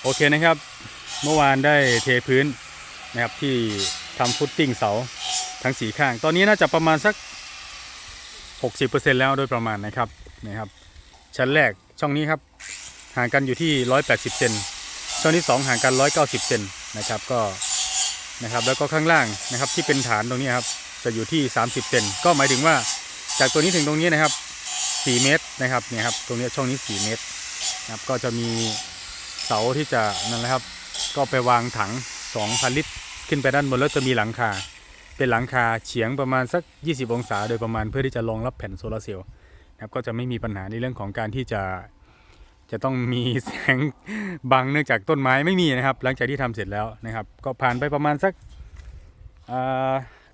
โอเคนะครับเมื่อวานได้เทพื้นนะครับที่ทำฟุตติ้งเสาทั้ง4ข้างตอนนี้น่าจะประมาณสัก 60% แล้วโดยประมาณนะครับชั้นแรกช่องนี้ครับห่างกันอยู่ที่180 เซนช่องที่2ห่างกัน190 เซนนะครับก็นะครับแล้วก็ข้างล่างนะครับที่เป็นฐานตรงนี้ครับจะอยู่ที่30 เซนก็หมายถึงว่าจากตัวนี้ถึงตรงนี้นะครับ4 เมตรนะครับเนี่ยครับตรงนี้ช่องนี้4 เมตรนะครับก็จะมีเสาที่จะนั่นแหละครับก็ไปวางถัง 2,000 ลิตรขึ้นไปด้านบนแล้วจะมีหลังคาเป็นหลังคาเฉียงประมาณสัก20 องศาโดยประมาณเพื่อที่จะรองรับแผ่นโซลาร์เซลล์นะครับก็จะไม่มีปัญหาในเรื่องของการที่จะต้องมีแสงบังเนื่องจากต้นไม้ไม่มีนะครับหลังจากที่ทำเสร็จแล้วนะครับก็ผ่านไปประมาณสัก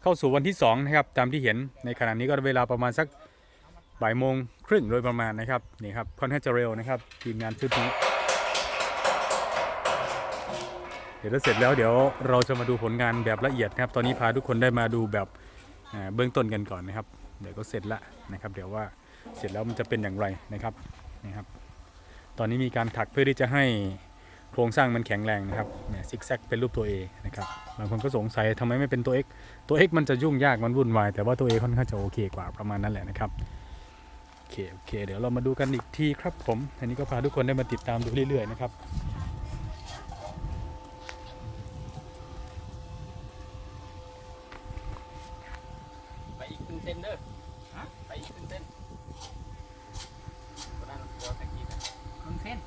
เข้าสู่วันที่2นะครับตามที่เห็นในขณะนี้ก็เวลาประมาณสักบ่ายโมงครึ่งโดยประมาณนะครับนี่ครับค่อนข้างจะเร็วนะครับทีมงานชุดนี้เดี๋ยวเสร็จแล้วเดี๋ยวเราจะมาดูผลงานแบบละเอียดครับตอนนี้พาทุกคนได้มาดูแบบเบื้องต้นกันก่อนนะครับเดี๋ยวก็เสร็จละนะครับเดี๋ยวว่าเสร็จแล้วมันจะเป็นอย่างไรนะครับตอนนี้มีการถักเพื่อที่จะให้โครงสร้างมันแข็งแรงนะครับเนี่ยซิกแซกเป็นรูปตัว A นะครับบางคนก็สงสัยทำไมไม่เป็นตัว X ตัว X มันจะยุ่งยากมันวุ่นวายแต่ว่าตัว A ค่อนข้างจะโอเคกว่าประมาณนั้นแหละนะครับโอเคเดี๋ยวเรามาดูกันอีกทีครับผมอันนี้ก็พาทุกคนได้มาติดตามดูเรื่อยๆนะครับไปอีกครึ่งเส้นเด้อไปอีกครึ่งเส้นคนนั้นตัวตะกี้นะ ครึ่งเส้น